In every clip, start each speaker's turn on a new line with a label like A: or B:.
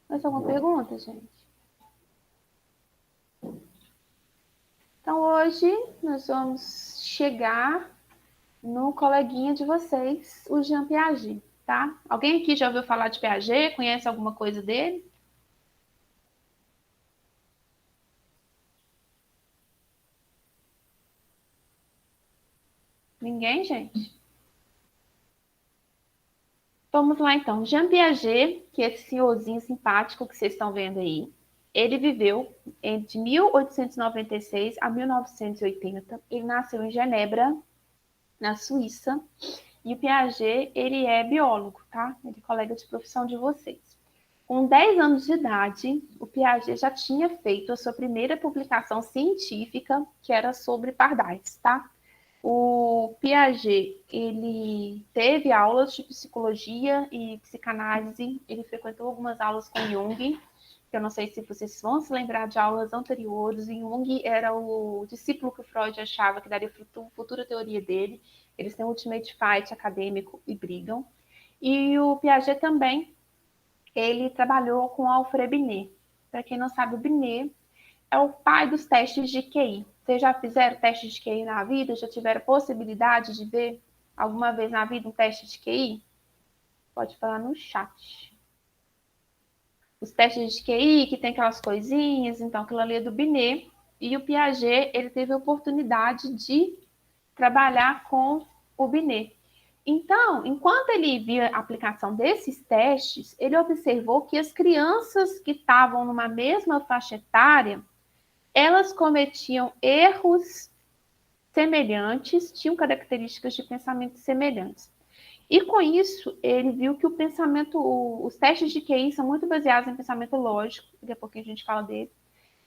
A: Mais alguma pergunta, gente? Então, hoje nós vamos chegar no coleguinha de vocês, o Jean Piaget, tá? Alguém aqui já ouviu falar de Piaget? Conhece alguma coisa dele? Ninguém, gente? Vamos lá, então. Jean Piaget, que é esse senhorzinho simpático que vocês estão vendo aí, ele viveu de 1896 a 1980. Ele nasceu em Genebra, na Suíça. E o Piaget, ele é biólogo, tá? Ele é colega de profissão de vocês. Com 10 anos de idade, o Piaget já tinha feito a sua primeira publicação científica, que era sobre pardais, tá? O Piaget, ele teve aulas de psicologia e psicanálise, ele frequentou algumas aulas com Jung, que eu não sei se vocês vão se lembrar de aulas anteriores. E Jung era o discípulo que o Freud achava que daria futura teoria dele. Eles têm um ultimate fight acadêmico e brigam. E o Piaget também, ele trabalhou com Alfred Binet. Para quem não sabe, o Binet é o pai dos testes de QI. Vocês já fizeram teste de QI na vida? Já tiveram possibilidade de ver alguma vez na vida um teste de QI? Pode falar no chat. Os testes de QI, que tem aquelas coisinhas, então aquilo ali é do Binet. E o Piaget, ele teve a oportunidade de trabalhar com o Binet. Então, enquanto ele via a aplicação desses testes, ele observou que as crianças que estavam numa mesma faixa etária, elas cometiam erros semelhantes, tinham características de pensamento semelhantes. E com isso, ele viu que o pensamento, os testes de QI são muito baseados em pensamento lógico, daqui a pouquinho a gente fala dele.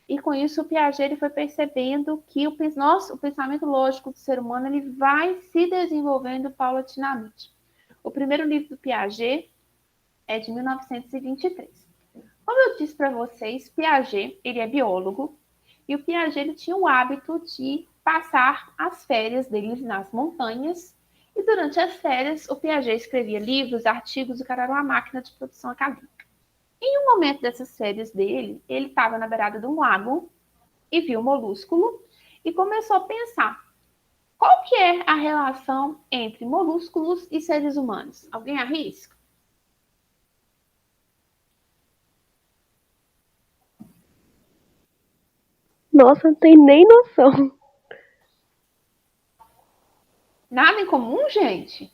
A: E com isso, o Piaget ele foi percebendo que o pensamento lógico do ser humano ele vai se desenvolvendo paulatinamente. O primeiro livro do Piaget é de 1923. Como eu disse para vocês, Piaget ele é biólogo e o Piaget ele tinha o hábito de passar as férias dele nas montanhas. E durante as férias, o Piaget escrevia livros, artigos, o cara era uma máquina de produção acadêmica. Em um momento dessas férias dele, ele estava na beirada de um lago e viu um molúsculo e começou a pensar qual que é a relação entre molúsculos e seres humanos. Alguém arrisca?
B: Nossa, não tem nem noção.
A: Nada em comum, gente?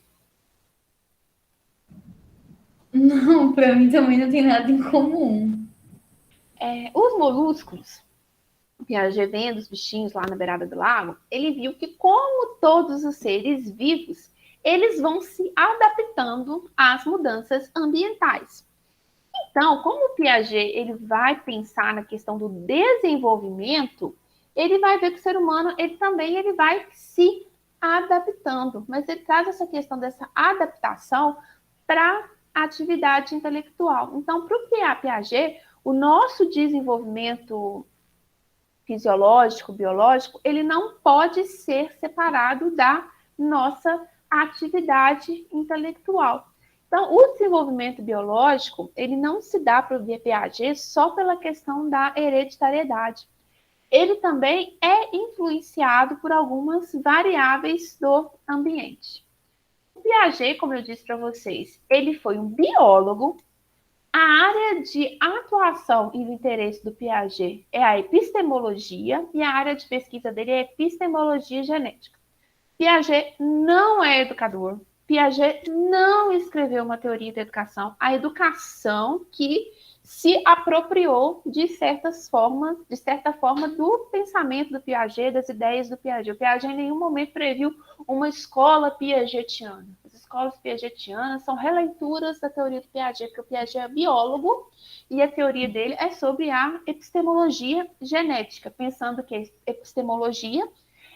C: Não, pra mim também não tem nada em comum.
A: Os molúsculos, o Piaget vendo os bichinhos lá na beirada do lago, ele viu que como todos os seres vivos, eles vão se adaptando às mudanças ambientais. Então, como o Piaget ele vai pensar na questão do desenvolvimento, ele vai ver que o ser humano ele também ele vai se adaptando, mas ele traz essa questão dessa adaptação para a atividade intelectual. Então, para o Piaget, o nosso desenvolvimento fisiológico, biológico, ele não pode ser separado da nossa atividade intelectual. Então, o desenvolvimento biológico, ele não se dá para o Piaget só pela questão da hereditariedade. Ele também é influenciado por algumas variáveis do ambiente. O Piaget, como eu disse para vocês, ele foi um biólogo. A área de atuação e do interesse do Piaget é a epistemologia e a área de pesquisa dele é a epistemologia genética. Piaget não é educador. Piaget não escreveu uma teoria da educação. A educação que se apropriou de certa forma, do pensamento do Piaget, das ideias do Piaget. O Piaget em nenhum momento previu uma escola piagetiana. As escolas piagetianas são releituras da teoria do Piaget, porque o Piaget é biólogo e a teoria dele é sobre a epistemologia genética, pensando que epistemologia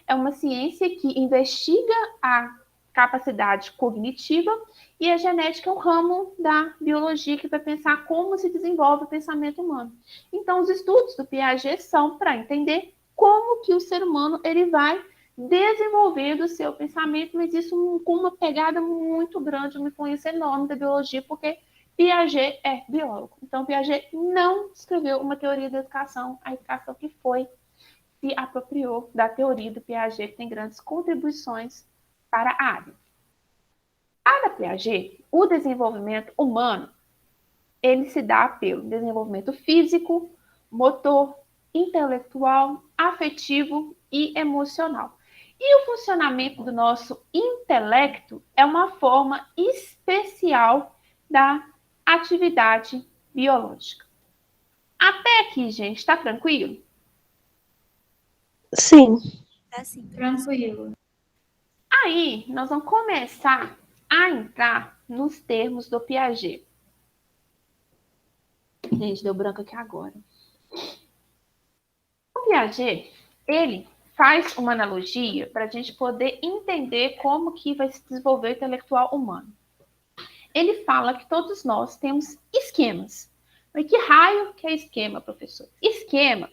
A: é uma ciência que investiga a capacidade cognitiva e a genética é um ramo da biologia que vai pensar como se desenvolve o pensamento humano. Então, os estudos do Piaget são para entender como que o ser humano ele vai desenvolvendo o seu pensamento, mas isso com uma pegada muito grande, uma influência enorme da biologia, porque Piaget é biólogo. Então, Piaget não escreveu uma teoria da educação, a educação que foi se apropriou da teoria do Piaget, que tem grandes contribuições para a área. Para Piaget, o desenvolvimento humano, ele se dá pelo desenvolvimento físico, motor, intelectual, afetivo e emocional. E o funcionamento do nosso intelecto é uma forma especial da atividade biológica. Até aqui, gente, está tranquilo?
B: Sim.
D: Assim.
C: Tranquilo.
A: Aí, nós vamos começar a entrar nos termos do Piaget. Gente, deu branco aqui agora. O Piaget, ele faz uma analogia para a gente poder entender como que vai se desenvolver o intelectual humano. Ele fala que todos nós temos esquemas. Mas que raio que é esquema, professor? Esquema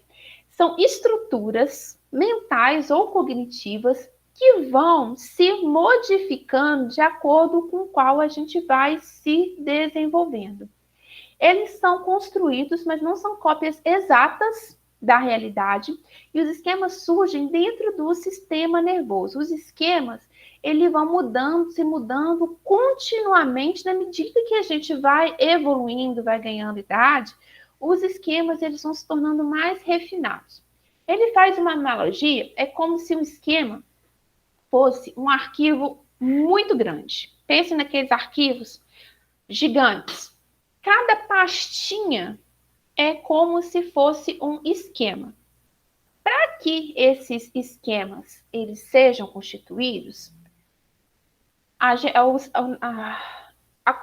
A: são estruturas mentais ou cognitivas que vão se modificando de acordo com o qual a gente vai se desenvolvendo. Eles são construídos, mas não são cópias exatas da realidade, e os esquemas surgem dentro do sistema nervoso. Os esquemas, eles vão mudando, se mudando continuamente na medida que a gente vai evoluindo, vai ganhando idade, os esquemas eles vão se tornando mais refinados. Ele faz uma analogia, é como se um esquema fosse um arquivo muito grande. Pense naqueles arquivos gigantes. Cada pastinha é como se fosse um esquema. Para que esses esquemas eles sejam constituídos,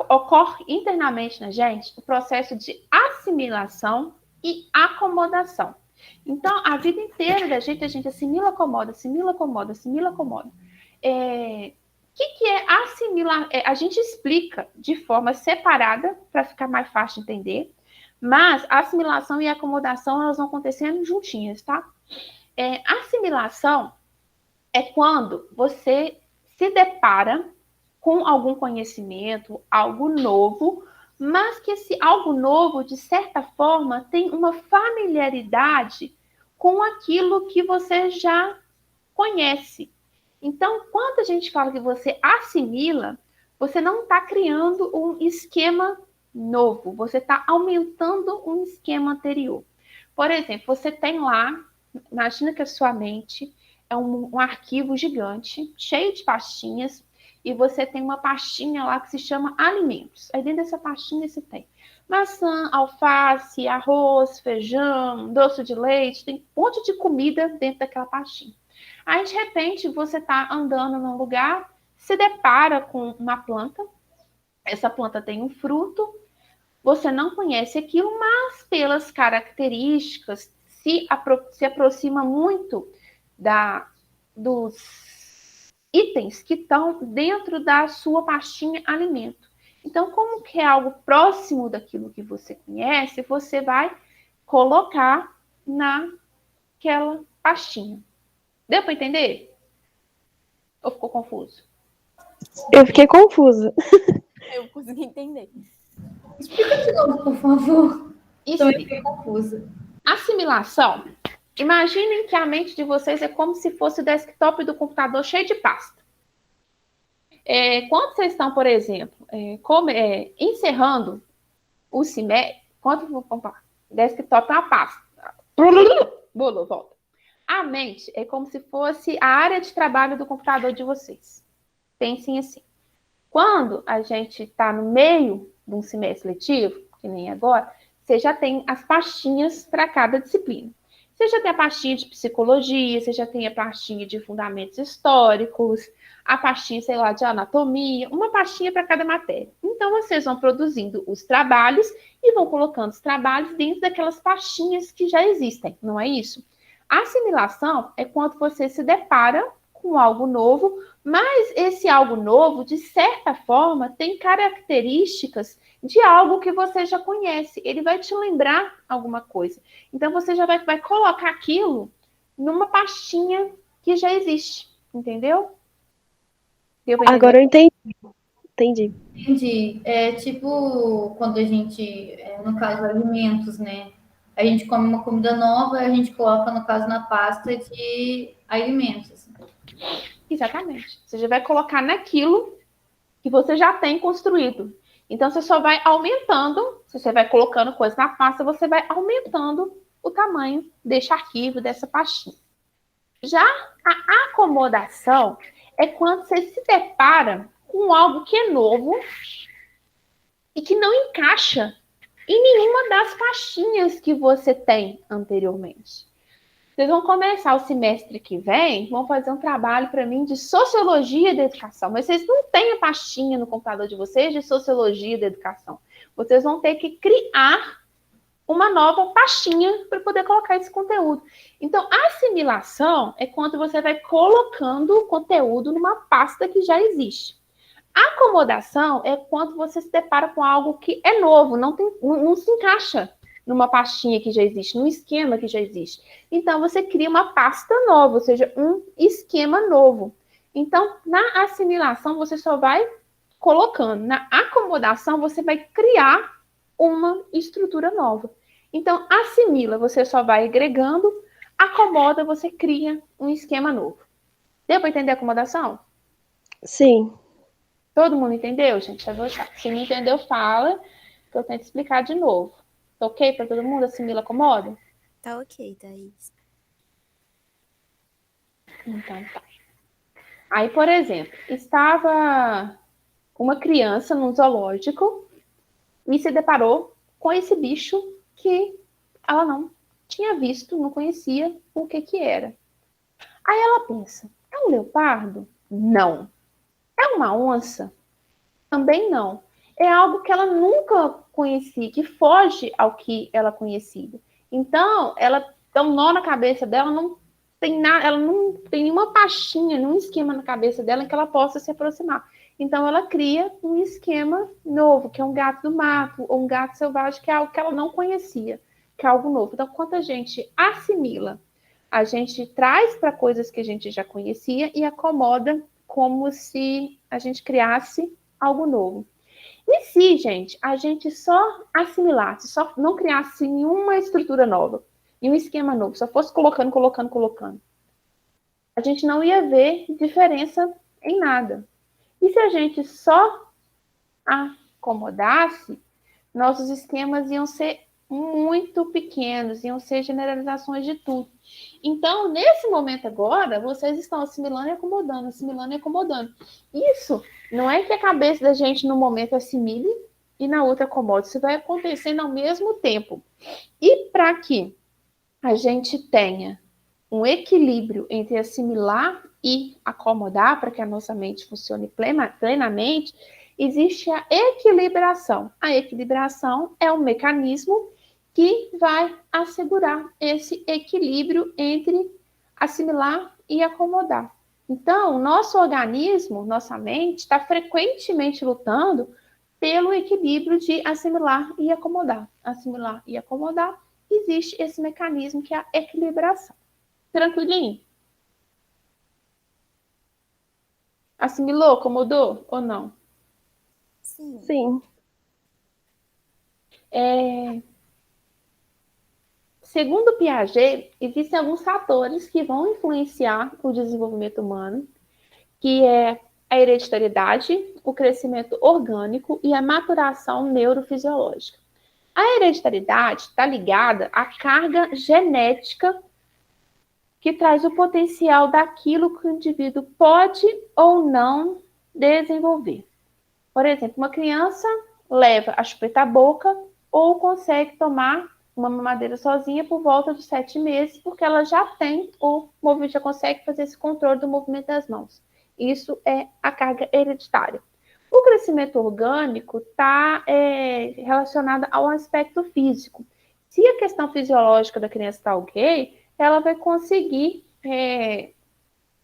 A: ocorre internamente na gente o processo de assimilação e acomodação. Então, a vida inteira da gente, a gente assimila, acomoda, assimila, acomoda, assimila, acomoda. O que é assimilar? A gente explica de forma separada para ficar mais fácil de entender, mas a assimilação e a acomodação elas vão acontecendo juntinhas, tá? Assimilação é quando você se depara com algum conhecimento, algo novo, mas que esse algo novo, de certa forma, tem uma familiaridade com aquilo que você já conhece. Então, quando a gente fala que você assimila, você não está criando um esquema novo, você está aumentando um esquema anterior. Por exemplo, você tem lá, imagina que a sua mente é um arquivo gigante, cheio de pastinhas, e você tem uma pastinha lá que se chama alimentos. Aí dentro dessa pastinha você tem maçã, alface, arroz, feijão, doce de leite, tem um monte de comida dentro daquela pastinha. Aí, de repente, você está andando num lugar, se depara com uma planta, essa planta tem um fruto, você não conhece aquilo, mas pelas características se aproxima muito dos itens que estão dentro da sua pastinha alimento. Então, como que é algo próximo daquilo que você conhece, você vai colocar naquela pastinha. Deu para entender? Ou ficou confuso?
B: Eu fiquei confusa.
D: Eu consegui entender.
C: Explica de novo, por favor.
A: Isso.
C: Também fiquei confusa.
A: Assimilação. Imaginem que a mente de vocês é como se fosse o desktop do computador cheio de pasta. Quando vocês estão, por exemplo, encerrando o semestre, desktop é uma pasta. Bolou, volta. A mente é como se fosse a área de trabalho do computador de vocês. Pensem assim. Quando a gente está no meio de um semestre letivo, que nem agora, você já tem as pastinhas para cada disciplina. Você já tem a pastinha de psicologia, você já tem a pastinha de fundamentos históricos, a pastinha, sei lá, de anatomia, uma pastinha para cada matéria. Então, vocês vão produzindo os trabalhos e vão colocando os trabalhos dentro daquelas pastinhas que já existem, não é isso? A assimilação é quando você se depara com algo novo, mas esse algo novo, de certa forma, tem características de algo que você já conhece. Ele vai te lembrar alguma coisa. Então, você já vai colocar aquilo numa pastinha que já existe. Entendeu?
B: Agora eu entendi. Entendi.
C: Entendi. É tipo quando a gente, no caso, alimentos, né? A gente come uma comida nova e a gente coloca, no caso, na pasta de alimentos. Assim.
A: Exatamente. Você já vai colocar naquilo que você já tem construído. Então, você só vai aumentando, se você vai colocando coisa na pasta, você vai aumentando o tamanho deste arquivo, dessa pastinha. Já a acomodação é quando você se depara com algo que é novo e que não encaixa em nenhuma das pastinhas que você tem anteriormente. Vocês vão começar o semestre que vem, vão fazer um trabalho para mim de sociologia da educação, mas vocês não têm a pastinha no computador de vocês de sociologia da educação. Vocês vão ter que criar uma nova pastinha para poder colocar esse conteúdo. Então, a assimilação é quando você vai colocando o conteúdo numa pasta que já existe. A acomodação é quando você se depara com algo que é novo, não se encaixa numa pastinha que já existe, num esquema que já existe. Então, você cria uma pasta nova, ou seja, um esquema novo. Então, na assimilação, você só vai colocando. Na acomodação, você vai criar uma estrutura nova. Então, assimila, você só vai agregando. Acomoda, você cria um esquema novo. Deu para entender a acomodação?
B: Sim.
A: Todo mundo entendeu, gente? Se não entendeu, fala, que eu tento explicar de novo. Tá ok para todo mundo? Assimila, acomoda?
D: Tá ok, Thaís.
A: Então tá. Aí, por exemplo, estava uma criança num zoológico e se deparou com esse bicho que ela não tinha visto, não conhecia o que era. Aí ela pensa, é um leopardo? Não. É uma onça? Também não. É algo que ela nunca conhecia, que foge ao que ela conhecia. Então, ela dá um nó na cabeça dela, não tem nada, ela não tem nenhuma pastinha, nenhum esquema na cabeça dela em que ela possa se aproximar. Então, ela cria um esquema novo, que é um gato do mato, ou um gato selvagem, que é algo que ela não conhecia, que é algo novo. Então, quando a gente assimila, a gente traz para coisas que a gente já conhecia e acomoda como se a gente criasse algo novo. E se, gente, a gente só assimilasse, só não criasse nenhuma estrutura nova, nenhum esquema novo, só fosse colocando, a gente não ia ver diferença em nada. E se a gente só acomodasse, nossos esquemas iam ser muito pequenos, iam ser generalizações de tudo. Então, nesse momento agora, vocês estão assimilando e acomodando, assimilando e acomodando. Isso não é que a cabeça da gente no momento assimile e na outra acomode. Isso vai acontecendo ao mesmo tempo. E para que a gente tenha um equilíbrio entre assimilar e acomodar, para que a nossa mente funcione plenamente, existe a equilibração. A equilibração é um mecanismo que vai assegurar esse equilíbrio entre assimilar e acomodar. Então, nosso organismo, nossa mente, está frequentemente lutando pelo equilíbrio de assimilar e acomodar. Assimilar e acomodar, existe esse mecanismo que é a equilibração. Tranquilinho? Assimilou, acomodou ou não?
D: Sim.
B: Sim.
A: Segundo Piaget, existem alguns fatores que vão influenciar o desenvolvimento humano, que é a hereditariedade, o crescimento orgânico e a maturação neurofisiológica. A hereditariedade está ligada à carga genética que traz o potencial daquilo que o indivíduo pode ou não desenvolver. Por exemplo, uma criança leva a chupeta à boca ou consegue tomar uma mamadeira sozinha por volta dos 7 meses, porque ela já tem o movimento, já consegue fazer esse controle do movimento das mãos. Isso é a carga hereditária. O crescimento orgânico está relacionado ao aspecto físico. Se a questão fisiológica da criança está ok, ela vai conseguir,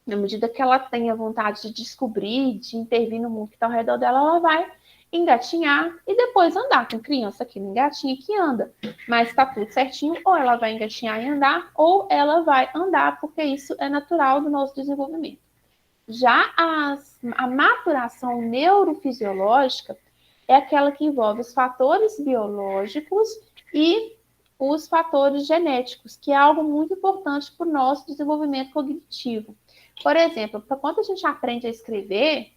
A: na medida que ela tenha vontade de descobrir, de intervir no mundo que está ao redor dela, ela vai engatinhar e depois andar. Tem criança que não engatinha, que anda, mas está tudo certinho, ou ela vai engatinhar e andar, ou ela vai andar, porque isso é natural do nosso desenvolvimento. Já a maturação neurofisiológica é aquela que envolve os fatores biológicos e os fatores genéticos, que é algo muito importante para o nosso desenvolvimento cognitivo. Por exemplo, quando a gente aprende a escrever,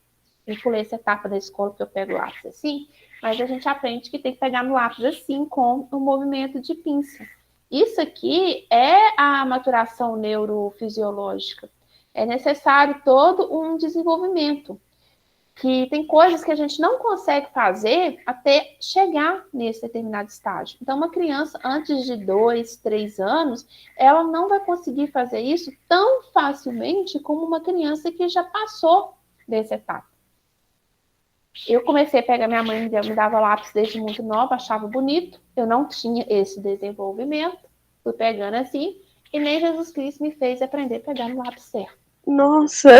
A: eu pulei essa etapa da escola porque eu pego o lápis assim, mas a gente aprende que tem que pegar no lápis assim, com o movimento de pinça. Isso aqui é a maturação neurofisiológica. É necessário todo um desenvolvimento, que tem coisas que a gente não consegue fazer até chegar nesse determinado estágio. Então, uma criança antes de 2, 3 anos, ela não vai conseguir fazer isso tão facilmente como uma criança que já passou dessa etapa. Eu comecei a pegar, minha mãe me dava lápis desde muito nova, achava bonito, eu não tinha esse desenvolvimento, fui pegando assim, e nem Jesus Cristo me fez aprender a pegar no lápis certo.
B: Nossa,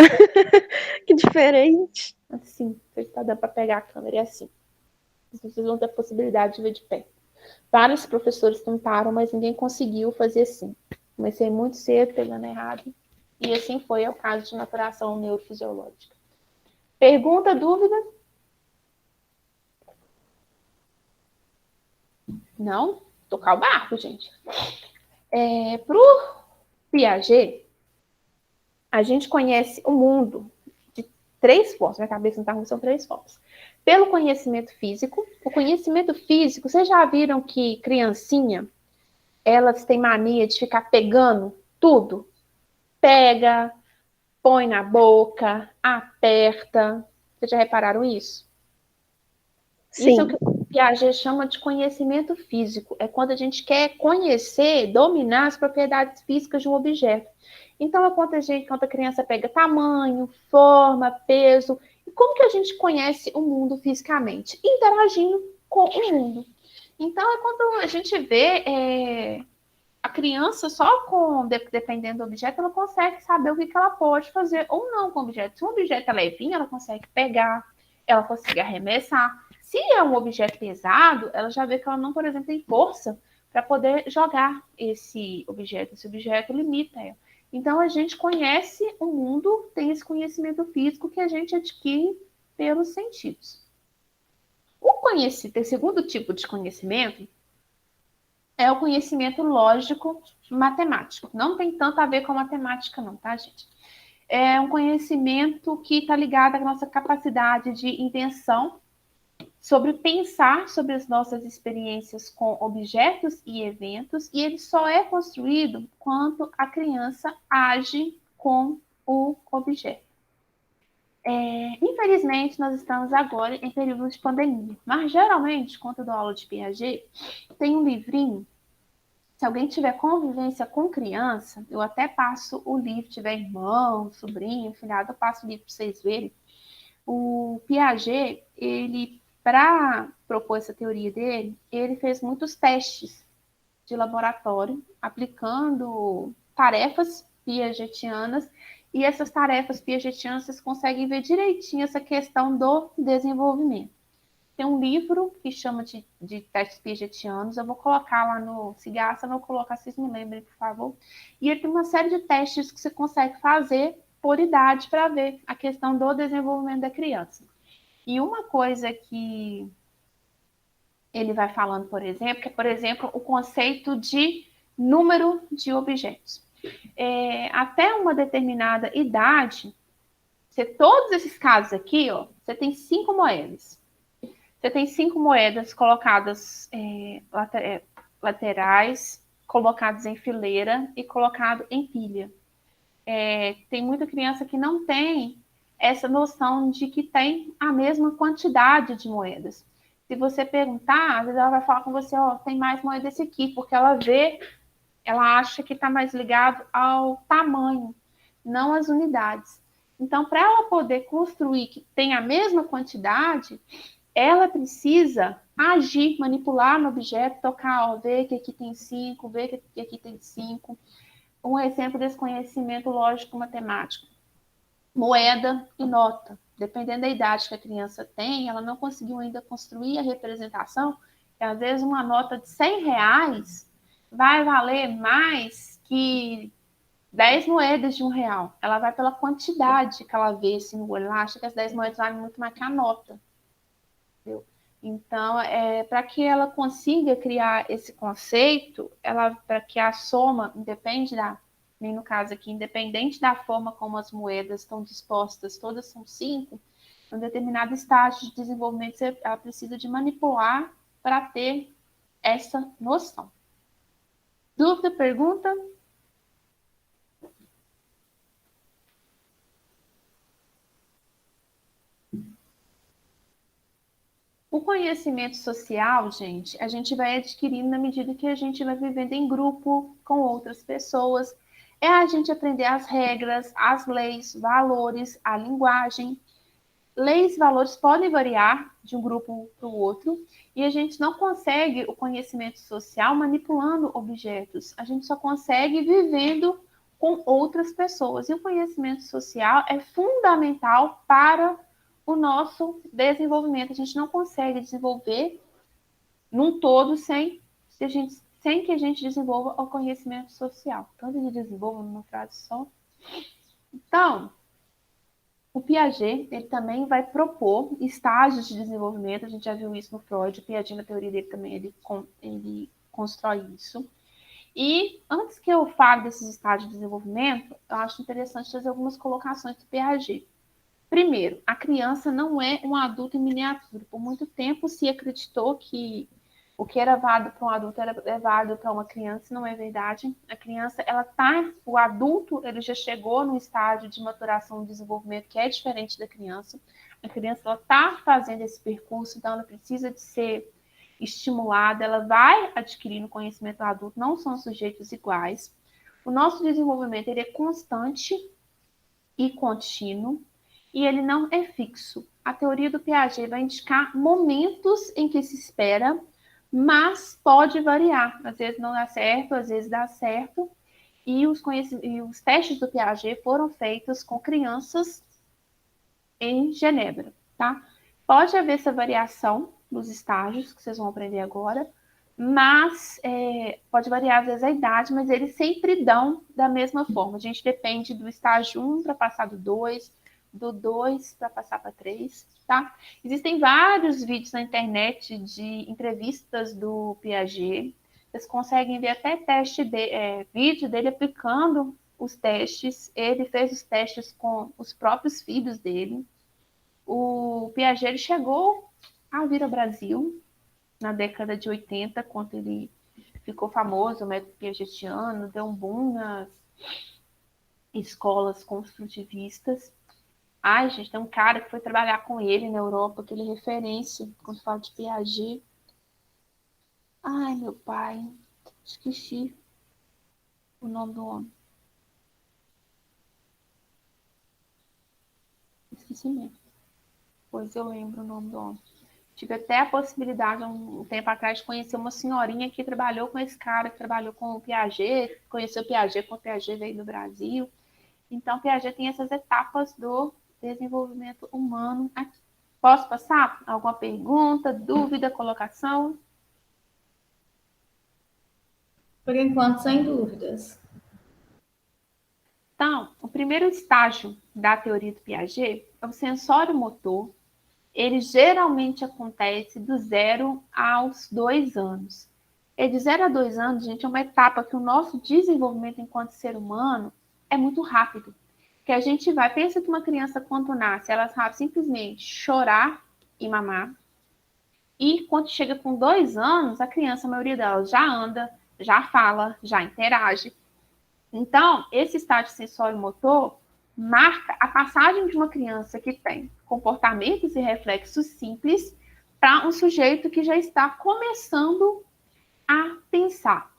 B: que diferente.
A: Assim, não sei se tá dando para pegar a câmera, é assim. Vocês vão ter a possibilidade de ver de pé. Vários professores tentaram, mas ninguém conseguiu fazer assim. Comecei muito cedo, pegando errado, e assim foi o caso de maturação neurofisiológica. Pergunta, dúvida? Não? Tocar o barco, gente. Para o Piaget, a gente conhece o mundo de 3 formas. Minha cabeça não está ruim, são 3 formas. Pelo conhecimento físico. O conhecimento físico, vocês já viram que criancinha, elas têm mania de ficar pegando tudo? Pega, põe na boca, aperta. Vocês já repararam isso?
B: Sim.
A: Isso é o que o Piaget chama de conhecimento físico. É quando a gente quer conhecer, dominar as propriedades físicas de um objeto. Então, é quando a criança pega tamanho, forma, peso. E como que a gente conhece o mundo fisicamente? Interagindo com o mundo. Então, é quando a gente vê a criança dependendo do objeto, ela consegue saber o que ela pode fazer ou não com o objeto. Se um objeto é levinho, ela consegue pegar, ela consegue arremessar. Se é um objeto pesado, ela já vê que ela não, por exemplo, tem força para poder jogar esse objeto. Esse objeto limita ela. Então, a gente conhece o mundo, tem esse conhecimento físico que a gente adquire pelos sentidos. O segundo tipo de conhecimento é o conhecimento lógico matemático. Não tem tanto a ver com matemática não, tá, gente? É um conhecimento que está ligado à nossa capacidade de invenção, sobre pensar sobre as nossas experiências com objetos e eventos, e ele só é construído quando a criança age com o objeto. Infelizmente, nós estamos agora em período de pandemia, mas geralmente, quando eu dou aula de Piaget, tem um livrinho. Se alguém tiver convivência com criança, eu até passo o livro, tiver irmão, sobrinho, filhado, eu passo o livro para vocês verem. O Piaget, ele, para propor essa teoria dele, ele fez muitos testes de laboratório, aplicando tarefas piagetianas, e essas tarefas piagetianas, vocês conseguem ver direitinho essa questão do desenvolvimento. Tem um livro que chama de testes piagetianos, eu vou colocar lá no Cigaça, eu vou colocar, vocês me lembrem, por favor. E ele tem uma série de testes que você consegue fazer por idade para ver a questão do desenvolvimento da criança. E uma coisa que ele vai falando, por exemplo, que é, por exemplo, o conceito de número de objetos. Até uma determinada idade, todos esses casos aqui, ó, você tem 5 moedas. Você tem 5 moedas colocadas laterais, colocadas em fileira e colocado em pilha. Tem muita criança que não tem essa noção de que tem a mesma quantidade de moedas. Se você perguntar, às vezes ela vai falar com você, ó, tem mais moeda esse aqui, porque ela acha que está mais ligado ao tamanho, não às unidades. Então, para ela poder construir que tem a mesma quantidade, ela precisa agir, manipular no objeto, tocar, ó, ver que aqui tem 5, ver que aqui tem 5. Um exemplo desse conhecimento lógico-matemático. Moeda e nota. Dependendo da idade que a criança tem, ela não conseguiu ainda construir a representação, e às vezes uma nota de R$100 vai valer mais que 10 moedas de R$ 1. Ela vai pela quantidade que ela vê assim, no olho. Ela acha que as 10 moedas valem muito mais que a nota. Entendeu? Então, para que ela consiga criar esse conceito, para que a soma, nem no caso aqui, independente da forma como as moedas estão dispostas, todas são 5, em um determinado estágio de desenvolvimento, ela precisa de manipular para ter essa noção. Dúvida, pergunta? O conhecimento social, gente, a gente vai adquirindo na medida que a gente vai vivendo em grupo com outras pessoas. É a gente aprender as regras, as leis, valores, a linguagem. Leis e valores podem variar de um grupo para o outro e a gente não consegue o conhecimento social manipulando objetos. A gente só consegue vivendo com outras pessoas. E o conhecimento social é fundamental para o nosso desenvolvimento. A gente não consegue desenvolver num todo sem que a gente desenvolva o conhecimento social. Tanto ele desenvolva numa frase só. Então, o Piaget, ele também vai propor estágios de desenvolvimento, a gente já viu isso no Freud, o Piaget, na teoria dele também, ele constrói isso. E antes que eu fale desses estágios de desenvolvimento, eu acho interessante fazer algumas colocações do Piaget. Primeiro, a criança não é um adulto em miniatura. Por muito tempo se acreditou que o que era válido para um adulto é válido para uma criança, não é verdade. A criança, o adulto, ele já chegou num estágio de maturação e desenvolvimento que é diferente da criança. A criança, ela está fazendo esse percurso, então ela precisa de ser estimulada, ela vai adquirindo conhecimento do adulto, não são sujeitos iguais. O nosso desenvolvimento, ele é constante e contínuo, e ele não é fixo. A teoria do Piaget vai indicar momentos em que se espera, mas pode variar. Às vezes não dá certo, às vezes dá certo. E os testes do Piaget foram feitos com crianças em Genebra, tá? Pode haver essa variação nos estágios, que vocês vão aprender agora, mas pode variar às vezes a idade, mas eles sempre dão da mesma forma. A gente depende do estágio 1 para passar do 2, do 2 para passar para 3, tá? Existem vários vídeos na internet de entrevistas do Piaget. Vocês conseguem ver até vídeo dele aplicando os testes. Ele fez os testes com os próprios filhos dele. O Piaget ele chegou a vir ao Brasil na década de 80, quando ele ficou famoso, o método piagetiano, deu um boom nas escolas construtivistas. Ai, gente, tem um cara que foi trabalhar com ele na Europa, que ele é referência quando fala de Piaget. Ai, meu pai, esqueci o nome do homem. Esqueci mesmo. Pois eu lembro o nome do homem. Tive até a possibilidade, um tempo atrás, de conhecer uma senhorinha que trabalhou com esse cara, que trabalhou com o Piaget, conheceu o Piaget quando o Piaget veio do Brasil. Então, Piaget tem essas etapas do desenvolvimento humano aqui. Posso passar? Alguma pergunta, dúvida, colocação?
C: Por enquanto, sem dúvidas.
A: Então, o primeiro estágio da teoria do Piaget é o sensório motor. Ele geralmente acontece do 0 aos 2 anos. E de 0 a 2 anos, gente, é uma etapa que o nosso desenvolvimento enquanto ser humano é muito rápido. Que a gente pensa que uma criança quando nasce, ela sabe simplesmente chorar e mamar. E quando chega com 2 anos, a criança, a maioria delas, já anda, já fala, já interage. Então, esse estágio sensório-motor marca a passagem de uma criança que tem comportamentos e reflexos simples para um sujeito que já está começando a pensar.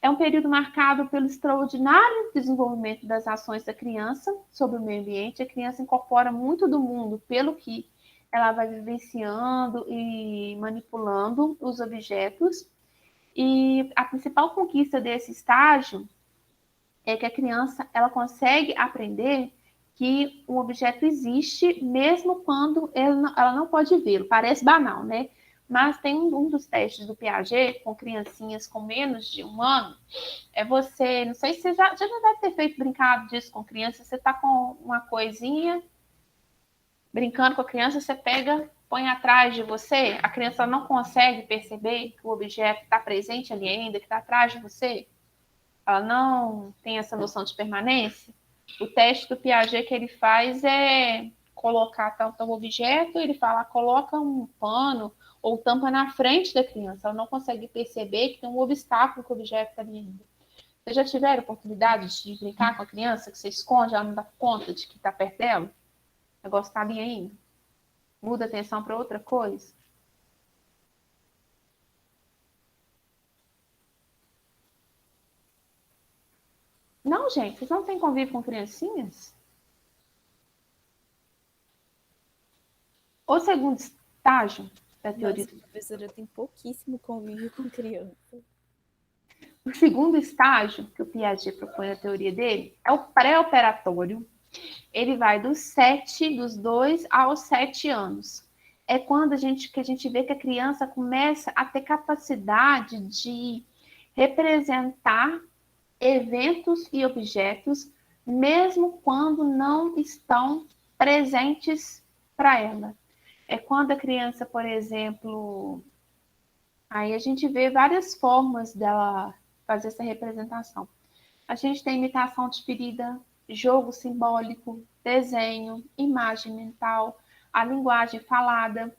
A: É um período marcado pelo extraordinário desenvolvimento das ações da criança sobre o meio ambiente. A criança incorpora muito do mundo pelo que ela vai vivenciando e manipulando os objetos. E a principal conquista desse estágio é que a criança ela consegue aprender que um objeto existe mesmo quando ela não pode vê-lo. Parece banal, né? Mas tem um dos testes do Piaget com criancinhas com menos de 1 ano, é você, não sei se você já deve ter feito brincado disso com criança, você está com uma coisinha, brincando com a criança, você pega, põe atrás de você, a criança não consegue perceber que o objeto está presente ali ainda, que está atrás de você, ela não tem essa noção de permanência. O teste do Piaget que ele faz é colocar tanto o objeto, ele fala, coloca um pano ou tampa na frente da criança, ela não consegue perceber que tem um obstáculo que o objeto está ali ainda. Vocês já tiveram oportunidade de brincar com a criança, que você esconde, ela não dá conta de que está perto dela? O negócio está ali ainda? Muda a atenção para outra coisa? Não, gente, vocês não têm convívio com criancinhas? O segundo estágio da teoria...
D: Nossa, professora, tem pouquíssimo convívio com criança.
A: O segundo estágio que o Piaget propõe na teoria dele é o pré-operatório. Ele vai dos 2 aos 7 anos. É quando a gente vê que a criança começa a ter capacidade de representar eventos e objetos, mesmo quando não estão presentes para ela. É quando a criança, por exemplo, aí a gente vê várias formas dela fazer essa representação. A gente tem imitação de ferida, jogo simbólico, desenho, imagem mental, a linguagem falada.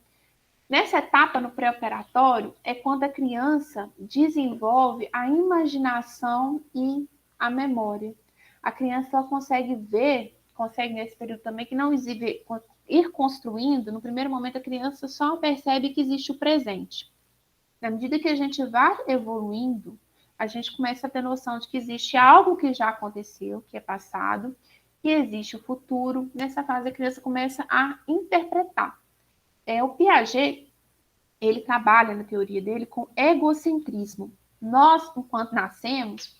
A: Nessa etapa, no pré-operatório, é quando a criança desenvolve a imaginação e a memória. A criança consegue ver, consegue nesse período também, que não existe, ir construindo, no primeiro momento a criança só percebe que existe o presente. Na medida que a gente vai evoluindo, a gente começa a ter noção de que existe algo que já aconteceu, que é passado, que existe o futuro. Nessa fase, a criança começa a interpretar. O Piaget, ele trabalha na teoria dele com egocentrismo. Nós, enquanto nascemos,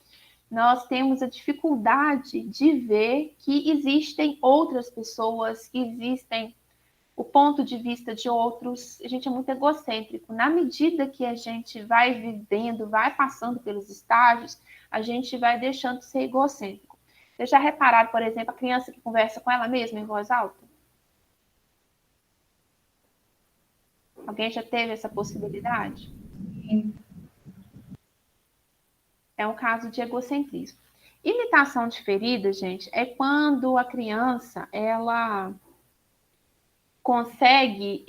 A: nós temos a dificuldade de ver que existem outras pessoas, que existem o ponto de vista de outros. A gente é muito egocêntrico. Na medida que a gente vai vivendo, vai passando pelos estágios, a gente vai deixando de ser egocêntrico. Vocês já repararam, por exemplo, a criança que conversa com ela mesma em voz alta? Alguém já teve essa possibilidade?
C: Sim.
A: É um caso de egocentrismo. Imitação de ferida, gente, é quando a criança, ela consegue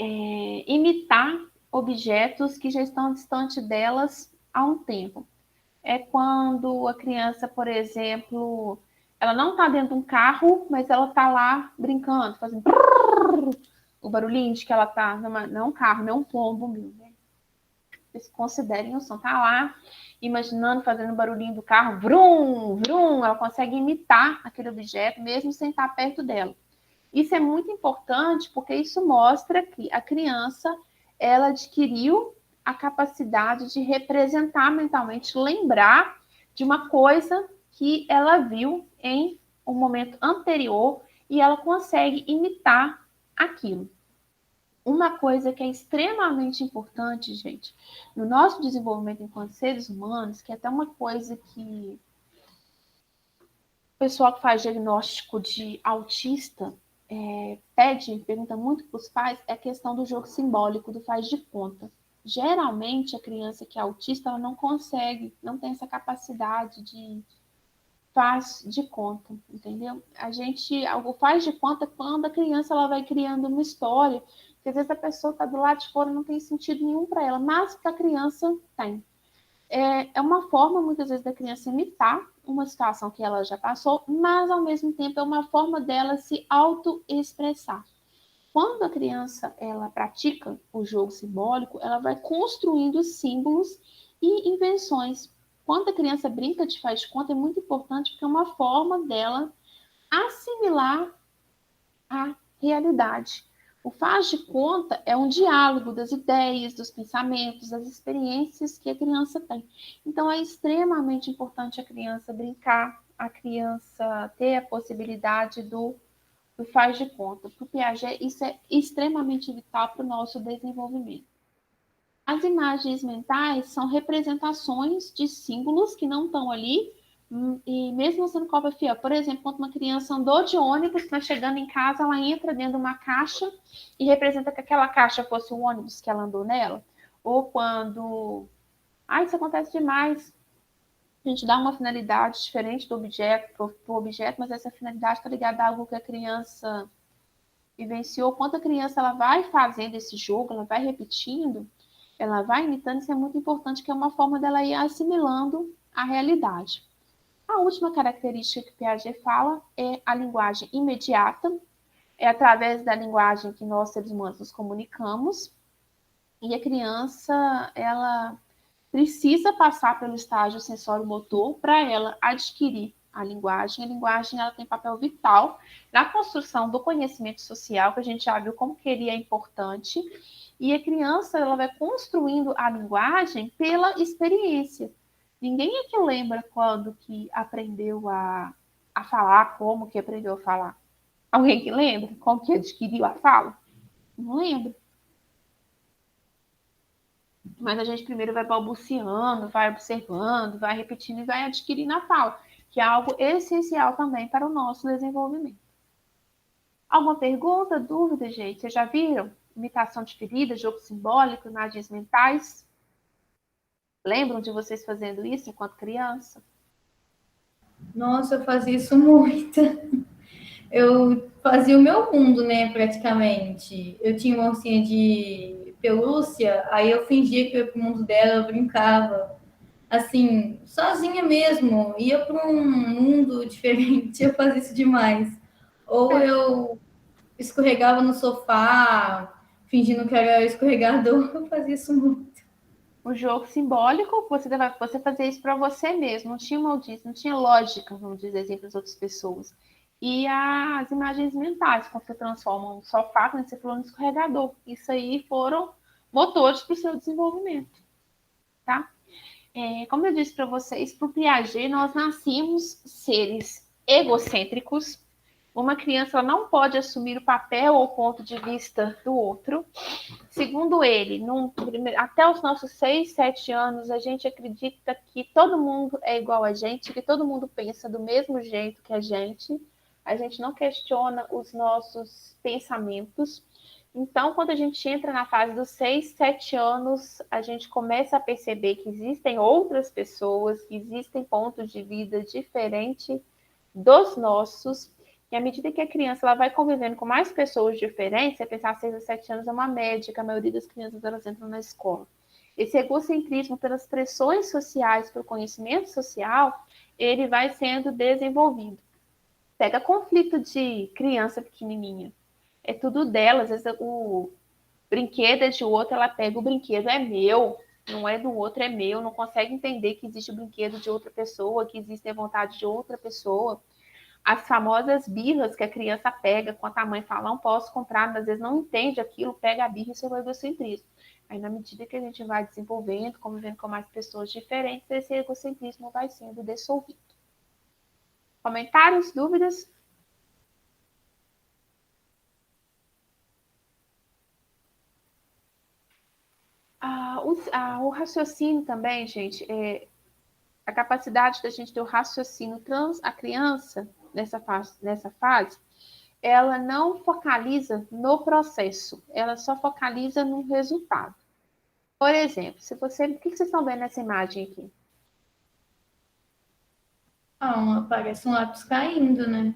A: imitar objetos que já estão distante delas há um tempo. É quando a criança, por exemplo, ela não está dentro de um carro, mas ela está lá brincando, fazendo o barulhinho de que ela está, não é um carro, não é um pombo, meu, né? Vocês considerem o som, tá lá imaginando, fazendo o barulhinho do carro, vrum, vrum, ela consegue imitar aquele objeto, mesmo sem estar perto dela. Isso é muito importante porque isso mostra que a criança, ela adquiriu a capacidade de representar mentalmente, lembrar de uma coisa que ela viu em um momento anterior e ela consegue imitar aquilo. Uma coisa que é extremamente importante, gente, no nosso desenvolvimento enquanto seres humanos, que é até uma coisa que o pessoal que faz diagnóstico de autista pergunta muito para os pais, é a questão do jogo simbólico, do faz de conta. Geralmente, a criança que é autista, ela não consegue, não tem essa capacidade de faz de conta, entendeu? O faz de conta, quando a criança ela vai criando uma história, que às vezes a pessoa está do lado de fora, não tem sentido nenhum para ela, mas para a criança tem. É uma forma, muitas vezes, da criança imitar uma situação que ela já passou, mas, ao mesmo tempo, é uma forma dela se autoexpressar. Quando a criança ela pratica o jogo simbólico, ela vai construindo símbolos e invenções. Quando a criança brinca de faz de conta, é muito importante, porque é uma forma dela assimilar a realidade. O faz de conta é um diálogo das ideias, dos pensamentos, das experiências que a criança tem. Então, é extremamente importante a criança brincar, a criança ter a possibilidade do faz de conta. Para o Piaget, isso é extremamente vital para o nosso desenvolvimento. As imagens mentais são representações de símbolos que não estão ali, e mesmo sendo cópia fiel. Por exemplo, quando uma criança andou de ônibus, está chegando em casa, ela entra dentro de uma caixa e representa que aquela caixa fosse o ônibus que ela andou nela. Ou quando... isso acontece demais. A gente dá uma finalidade diferente do objeto, para o objeto, mas essa finalidade está ligada a algo que a criança vivenciou. Quando a criança ela vai fazendo esse jogo, ela vai repetindo, ela vai imitando, isso é muito importante, que é uma forma dela ir assimilando a realidade. A última característica que Piaget fala é a linguagem imediata. É através da linguagem que nós, seres humanos, nos comunicamos. E a criança, ela precisa passar pelo estágio sensório-motor para ela adquirir a linguagem. A linguagem ela tem papel vital na construção do conhecimento social, que a gente já viu como que ele é importante. E a criança ela vai construindo a linguagem pela experiência. Ninguém é que lembra quando que aprendeu a falar, como que aprendeu a falar. Alguém que lembra como que adquiriu a fala? Não lembra. Mas a gente primeiro vai balbuciando, vai observando, vai repetindo e vai adquirindo a fala, que é algo essencial também para o nosso desenvolvimento. Alguma pergunta, dúvida, gente? Vocês já viram? Imitação de ferida, jogo simbólico, imagens mentais? Lembram de vocês fazendo isso enquanto criança?
C: Nossa, eu fazia isso muito. Eu fazia o meu mundo, né, praticamente. Eu tinha uma ursinha de pelúcia, aí eu fingia que eu ia pro mundo dela, eu brincava. Assim, sozinha mesmo, ia para um mundo diferente, eu fazia isso demais. Ou eu escorregava no sofá, fingindo que era escorregador, eu fazia isso muito.
A: O jogo simbólico, você fazia isso para você mesmo, não tinha maldice, não tinha lógica, vamos dizer assim, para as outras pessoas. E as imagens mentais, quando você transforma um sofá, quando você falou no escorregador, isso aí foram motores para o seu desenvolvimento, tá? Como eu disse para vocês, para o Piaget, nós nascemos seres egocêntricos. Uma criança ela não pode assumir o papel ou o ponto de vista do outro. Segundo ele, até os nossos 6, 7 anos, a gente acredita que todo mundo é igual a gente, que todo mundo pensa do mesmo jeito que a gente não questiona os nossos pensamentos. Então, quando a gente entra na fase dos 6, 7 anos, a gente começa a perceber que existem outras pessoas, que existem pontos de vida diferentes dos nossos, e à medida que a criança ela vai convivendo com mais pessoas diferentes, você pensar 6 a 7 anos é uma média, que a maioria das crianças elas entram na escola. Esse egocentrismo pelas pressões sociais, pelo conhecimento social, ele vai sendo desenvolvido. Pega conflito de criança pequenininha. É tudo dela, às vezes o brinquedo é de outro, ela pega o brinquedo, é meu, não é do outro, é meu, não consegue entender que existe o brinquedo de outra pessoa, que existe a vontade de outra pessoa. As famosas birras que a criança pega, quando a mãe fala, não posso comprar, mas às vezes não entende aquilo, pega a birra e isso é o egocentrismo. Aí, na medida que a gente vai desenvolvendo, convivendo com mais pessoas diferentes, esse egocentrismo vai sendo dissolvido. Comentários, dúvidas? O raciocínio também, gente, a capacidade da gente ter o raciocínio a criança, nessa fase, ela não focaliza no processo, ela só focaliza no resultado. Por exemplo, o que vocês estão vendo nessa imagem aqui?
C: Parece um lápis caindo, né?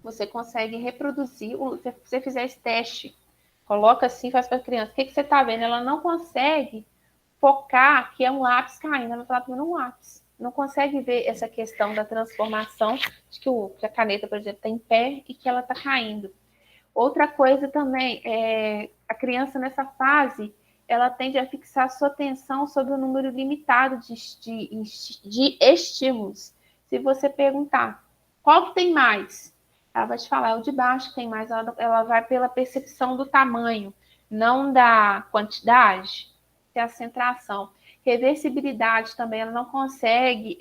A: Você consegue reproduzir, se você fizer esse teste, coloca assim, faz para a criança, o que você está vendo? Ela não consegue focar que é um lápis caindo, ela vai falar para um lápis. Não consegue ver essa questão da transformação, de que a caneta, por exemplo, está em pé e que ela está caindo. Outra coisa também, a criança nessa fase, ela tende a fixar sua atenção sobre um número limitado de estímulos. Se você perguntar, qual que tem mais? Ela vai te falar, é o de baixo que tem mais, ela vai pela percepção do tamanho, não da quantidade, que é a centração. Reversibilidade também, ela não consegue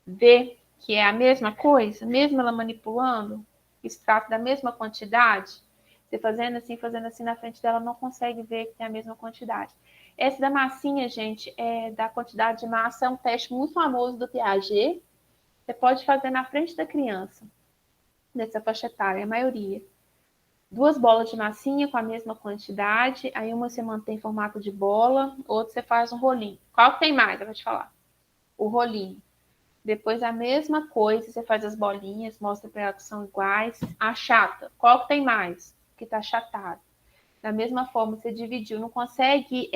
A: ver que é a mesma coisa, mesmo ela manipulando, que se trata da mesma quantidade. Você fazendo assim na frente dela, não consegue ver que tem a mesma quantidade. Esse da massinha, gente, da quantidade de massa, é um teste muito famoso do Piaget. Você pode fazer na frente da criança, nessa faixa etária, a maioria. 2 bolas de massinha com a mesma quantidade, aí uma você mantém em formato de bola, outra você faz um rolinho. Qual que tem mais? Eu vou te falar. O rolinho. Depois a mesma coisa, você faz as bolinhas, mostra para ela que são iguais. A chata. Qual que tem mais? Que está achatado. Da mesma forma, você dividiu. Não consegue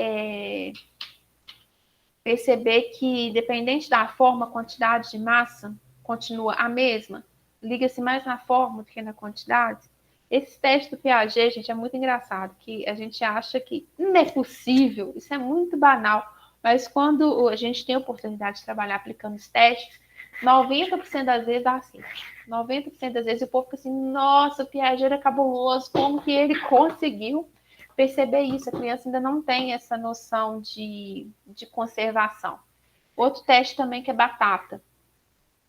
A: perceber que, dependente da forma, a quantidade de massa continua a mesma. Liga-se mais na forma do que na quantidade. Esse teste do Piaget, gente, é muito engraçado, que a gente acha que não é possível, isso é muito banal, mas quando a gente tem a oportunidade de trabalhar aplicando os testes, 90% das vezes dá assim. 90% das vezes o povo fica assim, nossa, o Piaget era cabuloso, como que ele conseguiu perceber isso? A criança ainda não tem essa noção de conservação. Outro teste também que é batata.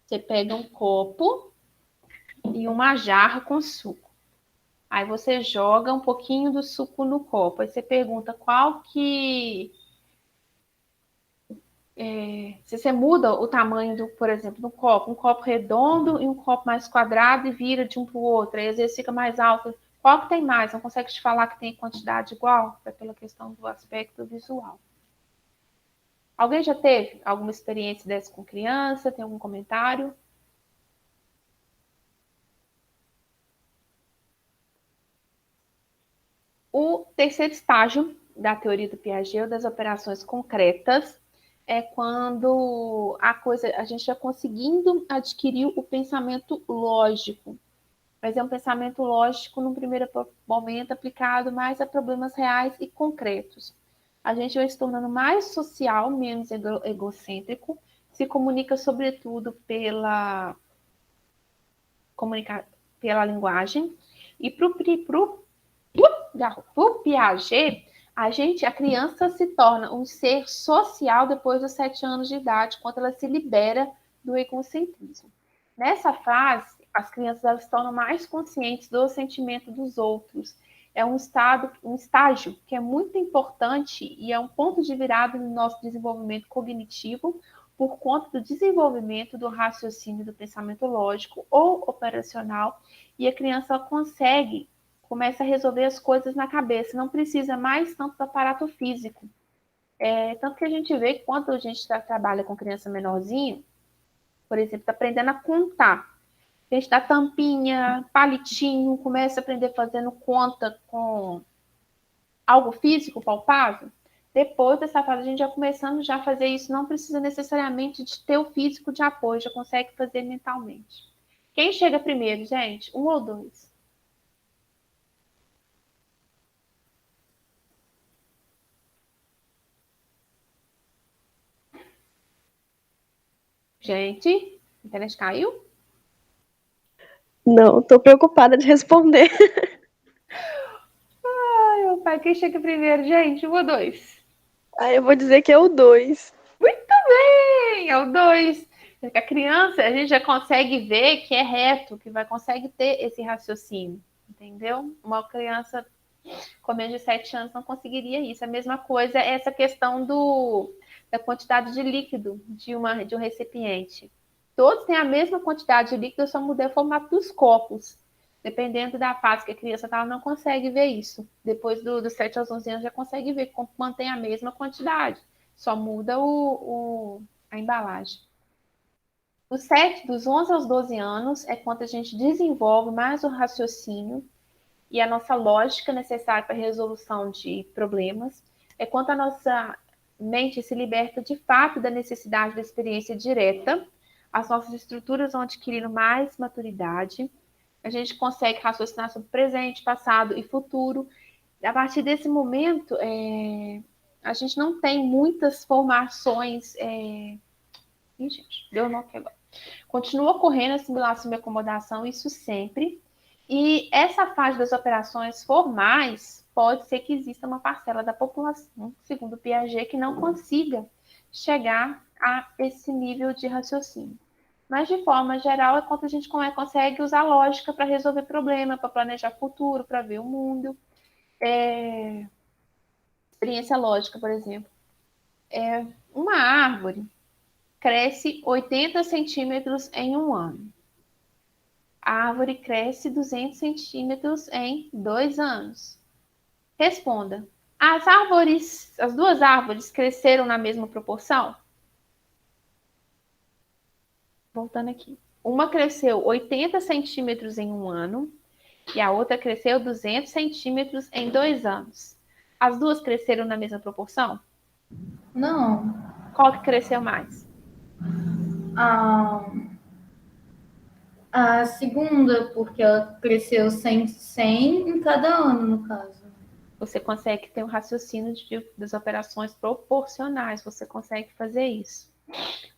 A: Você pega um copo e uma jarra com suco. Aí você joga um pouquinho do suco no copo. Aí você pergunta qual que... se você muda o tamanho, por exemplo, do copo, um copo redondo e um copo mais quadrado e vira de um para o outro. Aí às vezes fica mais alto. Qual que tem mais? Não consegue te falar que tem quantidade igual? É pela questão do aspecto visual. Alguém já teve alguma experiência dessa com criança? Tem algum comentário? O terceiro estágio da teoria do Piaget, ou das operações concretas, é quando a gente está conseguindo adquirir o pensamento lógico. Mas é um pensamento lógico, num primeiro momento, aplicado mais a problemas reais e concretos. A gente vai se tornando mais social, menos egocêntrico, se comunica sobretudo pela linguagem. E para o Piaget, a criança se torna um ser social depois dos 7 anos de idade, quando ela se libera do egocentrismo. Nessa fase, as crianças elas se tornam mais conscientes do sentimento dos outros. É um estágio que é muito importante e é um ponto de virada no nosso desenvolvimento cognitivo, por conta do desenvolvimento do raciocínio do pensamento lógico ou operacional, e a criança começa a resolver as coisas na cabeça, não precisa mais tanto do aparato físico. Tanto que a gente vê que quando a gente trabalha com criança menorzinha, por exemplo, está aprendendo a contar. A gente dá tampinha, palitinho, começa a aprender fazendo conta com algo físico, palpável. Depois dessa fase, a gente já começando já a fazer isso, não precisa necessariamente de ter o físico de apoio, já consegue fazer mentalmente. Quem chega primeiro, gente? 1 ou 2? Gente, a internet caiu?
B: Não, tô preocupada de responder.
A: Ai, meu pai, quem chega primeiro, gente? 1 ou 2?
B: Aí eu vou dizer que é o 2.
A: Muito bem, é o 2. A criança, a gente já consegue ver que é reto, que consegue ter esse raciocínio, entendeu? Uma criança com menos de 7 anos não conseguiria isso. A mesma coisa é essa questão da quantidade de líquido de um recipiente. Todos têm a mesma quantidade de líquido, só muda o formato dos copos. Dependendo da fase que a criança está, ela não consegue ver isso. Depois dos 7 aos 11 anos já consegue ver que mantém a mesma quantidade. Só muda a embalagem. Dos 11 aos 12 anos é quando a gente desenvolve mais o raciocínio e a nossa lógica necessária para a resolução de problemas. É quando a nossa mente se liberta de fato da necessidade da experiência direta. As nossas estruturas vão adquirindo mais maturidade. A gente consegue raciocinar sobre presente, passado e futuro. A partir desse momento, a gente não tem muitas formações. Ih, gente, deu nó aqui agora. Continua ocorrendo assimilação e acomodação, isso sempre. E essa fase das operações formais pode ser que exista uma parcela da população, segundo Piaget, que não consiga chegar a esse nível de raciocínio. Mas, de forma geral, é quando a gente consegue usar lógica para resolver problema, para planejar futuro, para ver o mundo. Experiência lógica, por exemplo. Uma árvore cresce 80 centímetros em um ano. A árvore cresce 200 centímetros em 2 anos. Responda. As duas árvores cresceram na mesma proporção? Voltando aqui. Uma cresceu 80 centímetros em um ano e a outra cresceu 200 centímetros em 2 anos. As duas cresceram na mesma proporção?
C: Não.
A: Qual que cresceu mais?
C: A segunda, porque ela cresceu 100 em cada ano, no caso.
A: Você consegue ter um raciocínio das operações proporcionais, você consegue fazer isso.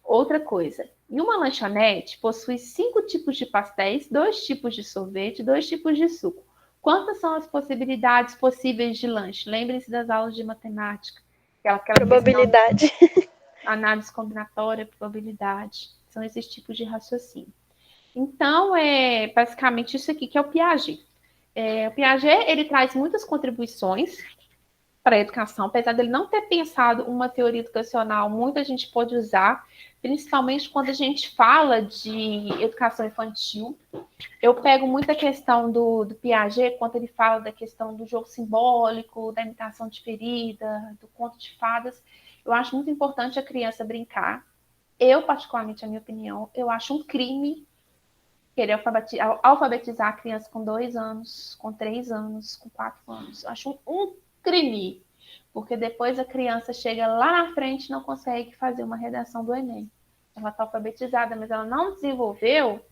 A: Outra coisa, em uma lanchonete possui 5 tipos de pastéis, 2 tipos de sorvete, 2 tipos de suco. Quantas são as possibilidades possíveis de lanche? Lembrem-se das aulas de matemática. Aquela
B: Probabilidade.
A: Análise combinatória, probabilidade. São esses tipos de raciocínio. Então, basicamente isso aqui que é o Piaget. O Piaget, ele traz muitas contribuições para a educação, apesar dele não ter pensado uma teoria educacional, muita gente pode usar, principalmente quando a gente fala de educação infantil. Eu pego muita questão do Piaget, quando ele fala da questão do jogo simbólico, da imitação de ferida, do conto de fadas. Eu acho muito importante a criança brincar. Eu, particularmente, a minha opinião, eu acho um crime querer alfabetizar a criança com 2 anos, com 3 anos, com 4 anos. Eu acho um crime, porque depois a criança chega lá na frente e não consegue fazer uma redação do Enem. Ela está alfabetizada, mas ela não desenvolveu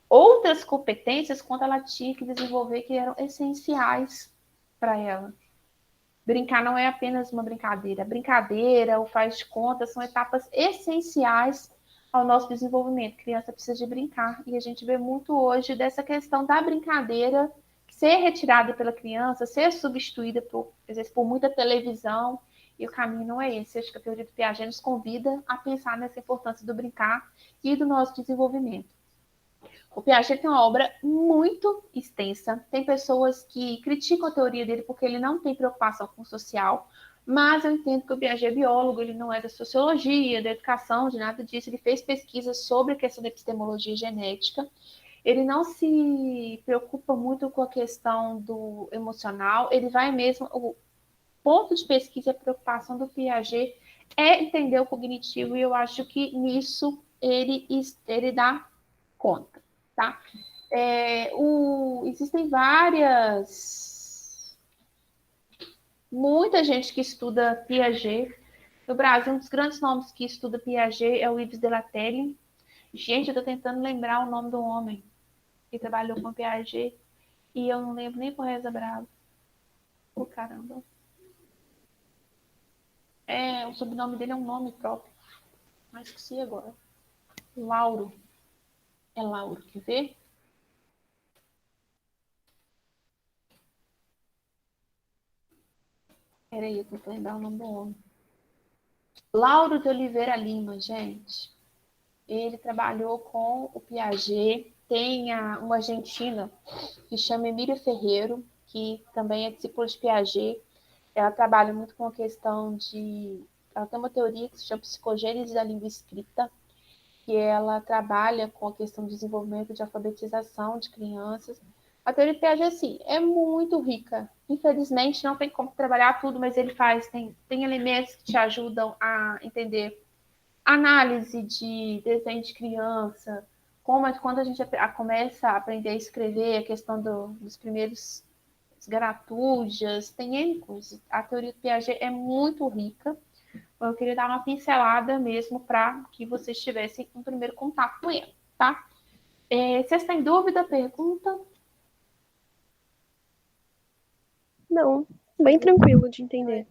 A: outras competências quando ela tinha que desenvolver que eram essenciais para ela. Brincar não é apenas uma brincadeira. A brincadeira, o faz de conta, são etapas essenciais ao nosso desenvolvimento. A criança precisa de brincar. E a gente vê muito hoje dessa questão da brincadeira ser retirada pela criança, ser substituída, às vezes, por muita televisão. E o caminho não é esse. Acho que a teoria do Piaget nos convida a pensar nessa importância do brincar e do nosso desenvolvimento. O Piaget tem uma obra muito extensa. Tem pessoas que criticam a teoria dele porque ele não tem preocupação com o social, mas eu entendo que o Piaget é biólogo, ele não é da sociologia, da educação, de nada disso. Ele fez pesquisas sobre a questão da epistemologia genética. Ele não se preocupa muito com a questão do emocional. Ele vai mesmo... O ponto de pesquisa e a preocupação do Piaget é entender o cognitivo, e eu acho que nisso ele dá conta. Tá? Existem muita gente que estuda Piaget. No Brasil, um dos grandes nomes que estuda Piaget é o Yves Delattre. Gente, eu estou tentando lembrar o nome do homem que trabalhou com Piaget e eu não lembro nem por Reza Bravo. Oh, caramba. O sobrenome dele é um nome próprio. Mas esqueci agora. Lauro. É Lauro, quer ver? Peraí, eu tenho que lembrar o nome do homem. Lauro de Oliveira Lima, gente. Ele trabalhou com o Piaget. Tem uma argentina que chama Emília Ferreiro, que também é discípula de Piaget. Ela trabalha muito com a questão de... Ela tem uma teoria que se chama psicogênese da língua escrita, que ela trabalha com a questão do desenvolvimento de alfabetização de crianças. A teoria do Piaget, assim, é muito rica. Infelizmente, não tem como trabalhar tudo, mas ele tem elementos que te ajudam a entender análise de desenho de criança, quando a gente começa a aprender a escrever, a questão dos primeiros gratujas, tem N coisas. A teoria do Piaget é muito rica. Eu queria dar uma pincelada mesmo para que vocês tivessem um primeiro contato com ele, tá? Vocês têm dúvida, pergunta?
B: Não, bem tranquilo de entender.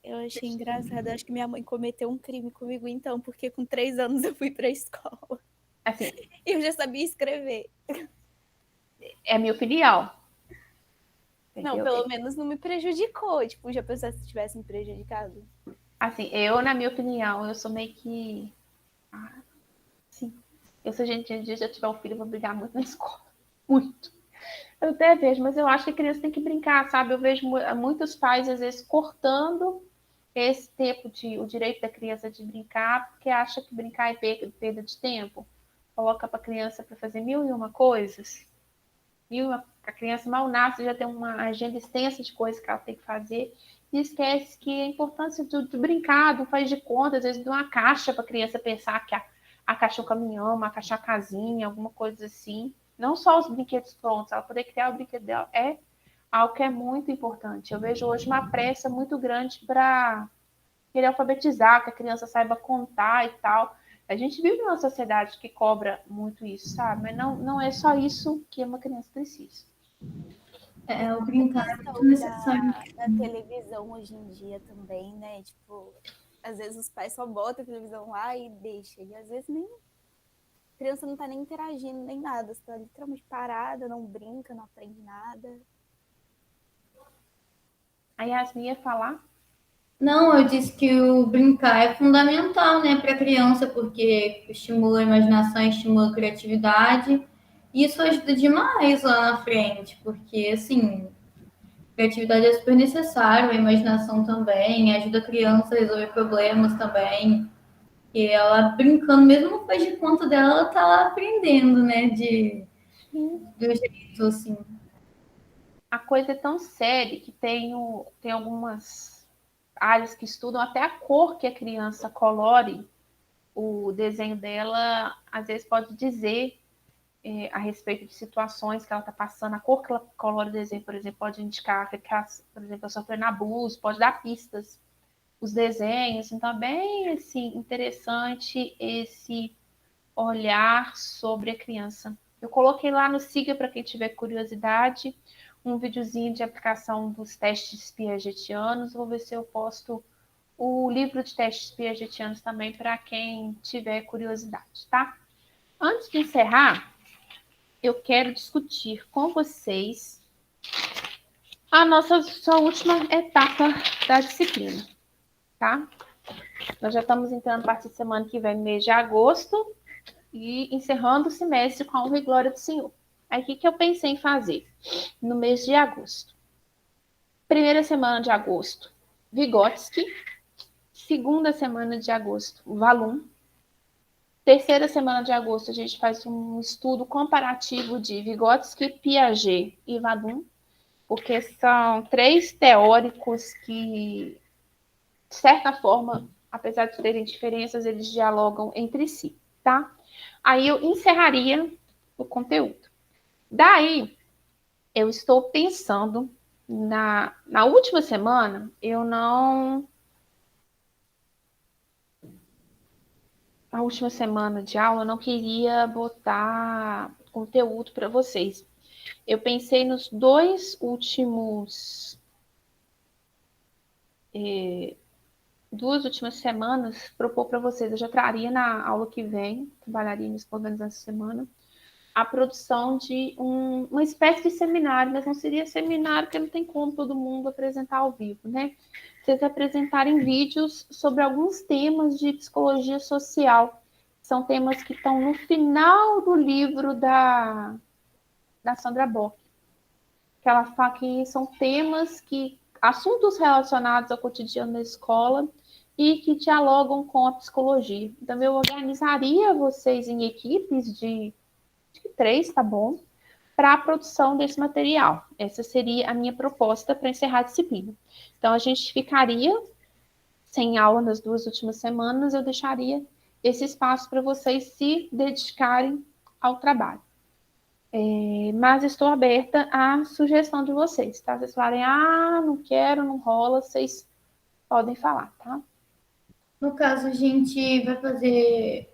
D: Eu achei engraçado. Acho que minha mãe cometeu um crime comigo, então, porque com 3 anos eu fui pra escola.
A: Assim,
D: E eu já sabia escrever.
A: é a minha opinião.
D: Não,
A: Entendeu?
D: pelo menos não me prejudicou. Tipo, já pensou se tivesse me prejudicado?
A: Assim, eu, na minha opinião, eu sou meio que... sim. Eu, se a gente um dia já tiver um filho, eu vou brigar muito na escola. Muito. Eu até vejo, mas eu acho que a criança tem que brincar, sabe? Eu vejo muitos pais, às vezes, cortando esse tempo o direito da criança de brincar, porque acha que brincar é perda de tempo. Coloca para a criança para fazer mil e uma coisas. A criança mal nasce, já tem uma agenda extensa de coisas que ela tem que fazer, e esquece que a importância do brincar, do faz de conta, às vezes de uma caixa para a criança pensar que a caixa é um caminhão, a caixa é uma casinha, alguma coisa assim. Não só os brinquedos prontos, ela poder criar o brinquedo dela é algo que é muito importante. Eu vejo hoje uma pressa muito grande para querer alfabetizar, que a criança saiba contar e tal. A gente vive numa sociedade que cobra muito isso, sabe? Mas não é só isso que uma criança precisa.
C: O brincar é muito
D: Questão
C: necessário.
D: da televisão hoje em dia também, né? Tipo, às vezes os pais só botam a televisão lá e deixam. E às vezes nem a criança não tá nem interagindo, nem nada. Você tá literalmente parada, não brinca, não aprende nada.
A: A Yasmin ia falar?
C: Não, eu disse que o brincar é fundamental, né, para a criança, porque estimula a imaginação, estimula a criatividade. E isso ajuda demais lá na frente, porque, assim, criatividade é super necessário, a imaginação também, ajuda a criança a resolver problemas também. E ela brincando, mesmo não faz de conta dela, ela tá lá aprendendo, né, do jeito, assim.
A: A coisa é tão séria que tem algumas áreas que estudam até a cor que a criança colore o desenho dela, às vezes pode dizer a respeito de situações que ela está passando, a cor que ela colore o desenho, por exemplo, pode indicar que, por exemplo, ela sofrendo abuso, pode dar pistas, os desenhos, então é bem assim, interessante esse olhar sobre a criança. Eu coloquei lá no Siga para quem tiver curiosidade, um videozinho de aplicação dos testes piagetianos, vou ver se eu posto o livro de testes piagetianos também para quem tiver curiosidade, tá? Antes de encerrar, eu quero discutir com vocês a sua última etapa da disciplina, tá? Nós já estamos entrando a partir de semana que vem, mês de agosto, e encerrando o semestre com a honra e glória do Senhor. Aí, o que eu pensei em fazer no mês de agosto? Primeira semana de agosto, Vygotsky. Segunda semana de agosto, Vallum. Terceira semana de agosto, a gente faz um estudo comparativo de Vygotsky, Piaget e Vallum, porque são três teóricos que, de certa forma, apesar de terem diferenças, eles dialogam entre si, tá? Aí eu encerraria o conteúdo. Daí, eu estou pensando na última semana, a última semana de aula, eu não queria botar conteúdo para vocês. Eu pensei nos duas últimas semanas, propor para vocês. Eu já traria na aula que vem, trabalharia nisso organizando essa semana, a produção de uma espécie de seminário, mas não seria seminário, porque não tem como todo mundo apresentar ao vivo, né? Vocês apresentarem vídeos sobre alguns temas de psicologia social. São temas que estão no final do livro da Sandra Bock. Que ela fala que são assuntos relacionados ao cotidiano da escola e que dialogam com a psicologia. Então, eu organizaria vocês em equipes de 3, tá bom? Para a produção desse material. Essa seria a minha proposta para encerrar a disciplina. Então, a gente ficaria sem aula nas 2 últimas semanas, eu deixaria esse espaço para vocês se dedicarem ao trabalho. Mas estou aberta à sugestão de vocês, tá? Vocês falarem, não quero, não rola, vocês podem falar, tá?
C: No caso, a gente vai fazer